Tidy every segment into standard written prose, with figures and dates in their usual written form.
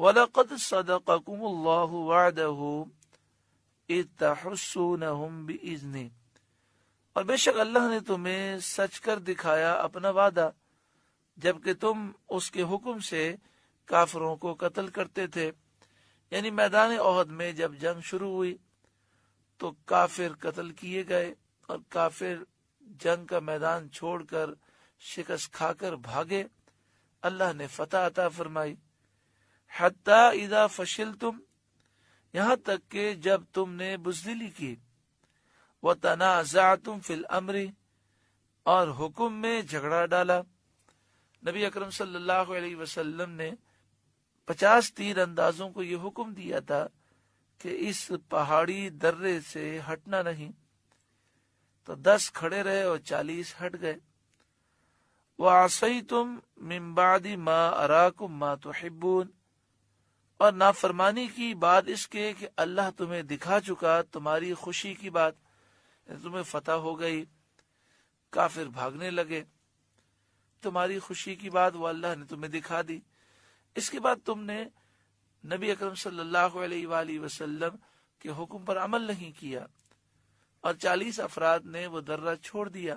وَلَقَدْ صَدَقَكُمُ اللَّهُ وَعْدَهُ إِذْ تَحُسُّونَهُمْ بِإِذْنِهِ، اور بے شک اللہ نے تمہیں سچ کر دکھایا اپنا وعدہ جبکہ تم اس کے حکم سے کافروں کو قتل کرتے تھے۔ یعنی میدان احد میں جب جنگ شروع ہوئی تو کافر قتل کیے گئے اور کافر جنگ کا میدان چھوڑ کر شکست کھا کر بھاگے، اللہ نے فتح عطا فرمائی۔ حتی اذا فشلتم، یہاں تک کہ جب تم نے بزدلی کی، وتنازعتم فی الامر، اور حکم میں جھگڑا ڈالا۔ نبی اکرم صلی اللہ علیہ وسلم نے 50 تیر اندازوں کو یہ حکم دیا تھا کہ اس پہاڑی درے سے ہٹنا نہیں، تو 10 کھڑے رہے اور 40 ہٹ گئے۔ وَعَصَيْتُم مِّن بَعْدِ مَا أَرَاكُم مَّا تُحِبُّونَ، اور نافرمانی کی بعد اس کے کہ اللہ تمہیں دکھا چکا تمہاری خوشی کی بات، تمہیں فتح ہو گئی، کافر بھاگنے لگے، تمہاری خوشی کی بات وہ اللہ نے تمہیں دکھا دی۔ اس کے بعد تم نے نبی اکرم صلی اللہ علیہ وآلہ وسلم کے حکم پر عمل نہیں کیا اور 40 افراد نے وہ درہ چھوڑ دیا،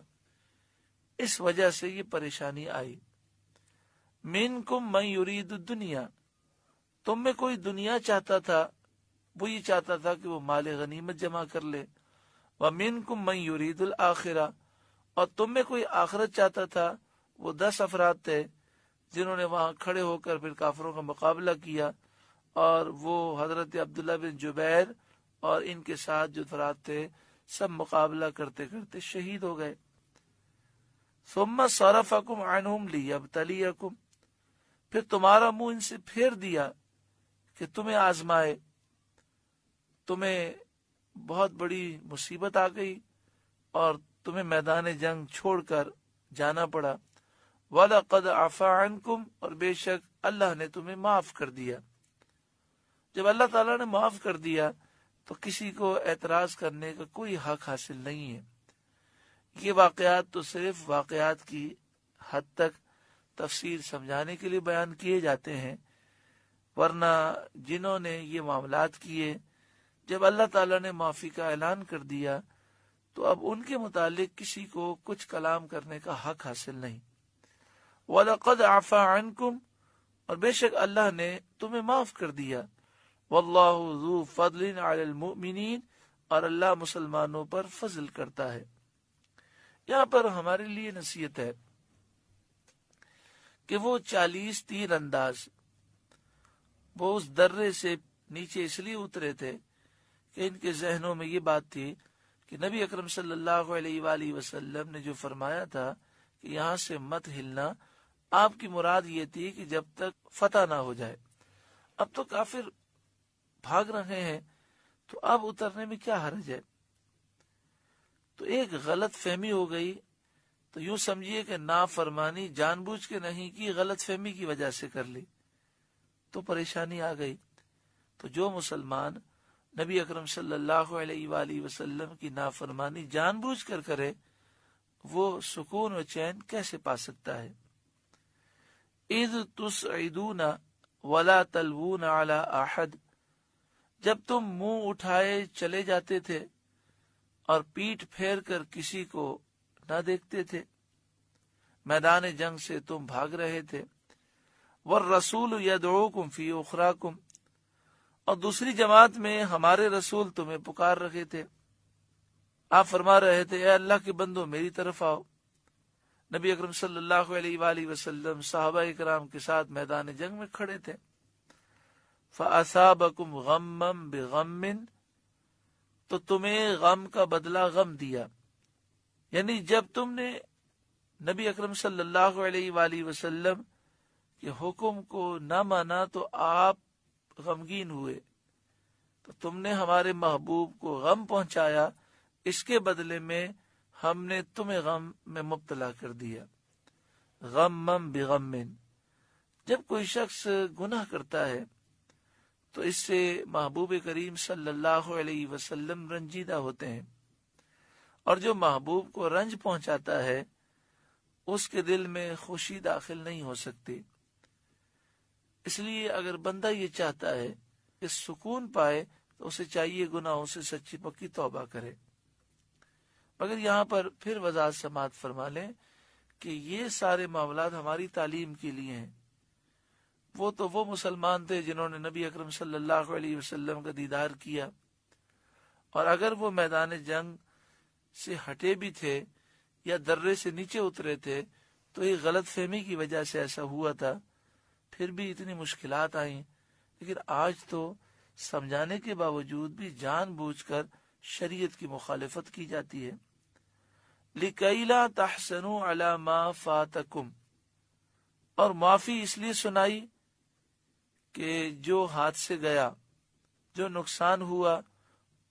اس وجہ سے یہ پریشانی آئی۔ منکم من یرید الدنیا، تم میں کوئی دنیا چاہتا تھا، وہ یہ چاہتا تھا کہ وہ مال غنیمت جمع کر لے۔ ومنکم من یرید الآخرہ، اور تم میں کوئی آخرت چاہتا تھا، وہ 10 افراد تھے جنہوں نے وہاں کھڑے ہو کر پھر کافروں کا مقابلہ کیا، اور وہ حضرت عبداللہ بن جبیر اور ان کے ساتھ جو افراد تھے سب مقابلہ کرتے کرتے شہید ہو گئے۔ ثم صرفکم عنہم لیبتلیکم، پھر تمہارا منہ ان سے پھیر دیا کہ تمہیں آزمائے، تمہیں بہت بڑی مصیبت آ گئی اور تمہیں میدان جنگ چھوڑ کر جانا پڑا۔ وَلَقَدْ عَفَا عَنْكُمْ، اور بے شک اللہ نے تمہیں معاف کر دیا۔ جب اللہ تعالیٰ نے معاف کر دیا تو کسی کو اعتراض کرنے کا کوئی حق حاصل نہیں ہے۔ یہ واقعات تو صرف واقعات کی حد تک تفسیر سمجھانے کے لیے بیان کیے جاتے ہیں، ورنہ جنہوں نے یہ معاملات کیے، جب اللہ تعالیٰ نے معافی کا اعلان کر دیا تو اب ان کے متعلق کسی کو کچھ کلام کرنے کا حق حاصل نہیں۔ وَلَقَدْ عَفَا عَنْكُمْ، اور بے شک اللہ نے تمہیں معاف کر دیا۔ وَاللَّهُ ذُو فَضْلٍ عَلَى الْمُؤْمِنِينَ، اور اللہ مسلمانوں پر فضل کرتا ہے۔ یہاں پر ہمارے لیے نصیحت ہے کہ وہ 40 تیر انداز وہ اس درے سے نیچے اس لیے اترے تھے کہ ان کے ذہنوں میں یہ بات تھی کہ نبی اکرم صلی اللہ علیہ وآلہ وسلم نے جو فرمایا تھا کہ یہاں سے مت ہلنا، آپ کی مراد یہ تھی کہ جب تک فتح نہ ہو جائے۔ اب تو کافر بھاگ رہے ہیں تو اب اترنے میں کیا حرج ہے؟ تو ایک غلط فہمی ہو گئی، تو یوں سمجھیے کہ نافرمانی جان بوجھ کے نہیں کی، غلط فہمی کی وجہ سے کر لی، تو پریشانی آ گئی۔ تو جو مسلمان نبی اکرم صلی اللہ علیہ وآلہ وسلم کی نافرمانی جان بوجھ کر کرے، وہ سکون و چین کیسے پا سکتا ہے؟ اذ تسعدون ولا تلوون علی احد، جب تم منہ اٹھائے چلے جاتے تھے اور پیٹھ پھیر کر کسی کو نہ دیکھتے تھے، میدان جنگ سے تم بھاگ رہے تھے۔ والرسول یدعوکم فی اخراکم، اور دوسری جماعت میں ہمارے رسول تمہیں پکار رہے تھے، آپ فرما رہے تھے اے اللہ کے بندو میری طرف آؤ۔ نبی اکرم صلی اللہ علیہ وآلہ وسلم صحابہ اکرام کے ساتھ میدان جنگ میں کھڑے تھے۔ فَأَصَابَكُمْ غَمًّا بِغَمٍّ، تو تمہیں غم کا بدلہ غم دیا، یعنی جب تم نے نبی اکرم صلی اللہ علیہ وآلہ وسلم کے حکم کو نہ مانا تو آپ غمگین ہوئے، تو تم نے ہمارے محبوب کو غم پہنچایا، اس کے بدلے میں ہم نے تمہیں غم میں مبتلا کر دیا۔ غمم بغم، جب کوئی شخص گناہ کرتا ہے تو اس سے محبوب کریم صلی اللہ علیہ وسلم رنجیدہ ہوتے ہیں، اور جو محبوب کو رنج پہنچاتا ہے اس کے دل میں خوشی داخل نہیں ہو سکتی۔ اس لیے اگر بندہ یہ چاہتا ہے کہ سکون پائے تو اسے چاہیے گناہوں سے سچی پکی توبہ کرے۔ مگر یہاں پر پھر وضاحت سماعت فرما لیں کہ یہ سارے معاملات ہماری تعلیم کے لیے ہیں۔ وہ تو وہ مسلمان تھے جنہوں نے نبی اکرم صلی اللہ علیہ وسلم کا دیدار کیا، اور اگر وہ میدان جنگ سے ہٹے بھی تھے یا درے سے نیچے اترے تھے تو ایک غلط فہمی کی وجہ سے ایسا ہوا تھا، پھر بھی اتنی مشکلات آئیں، لیکن آج تو سمجھانے کے باوجود بھی جان بوجھ کر شریعت کی مخالفت کی جاتی ہے۔ لِكَيْ لَا تَحْسَنُوا عَلَى مَا فَاتَكُمْ، اور معافی اس لیے سنائی کہ جو ہاتھ سے گیا، جو نقصان ہوا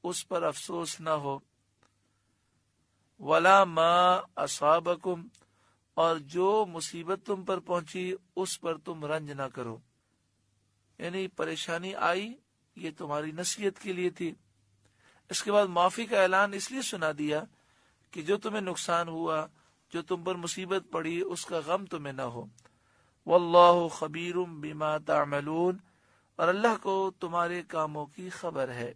اس پر افسوس نہ ہو، وَلَا مَا أَصَابَكُمْ، اور جو مصیبت تم پر پہنچی اس پر تم رنج نہ کرو، یعنی پریشانی آئی یہ تمہاری نصیحت کے لیے تھی۔ اس کے بعد معافی کا اعلان اس لیے سنا دیا کہ جو تمہیں نقصان ہوا، جو تم پر مصیبت پڑی، اس کا غم تمہیں نہ ہو۔ واللہ خبیر بما تعملون، اور اللہ کو تمہارے کاموں کی خبر ہے۔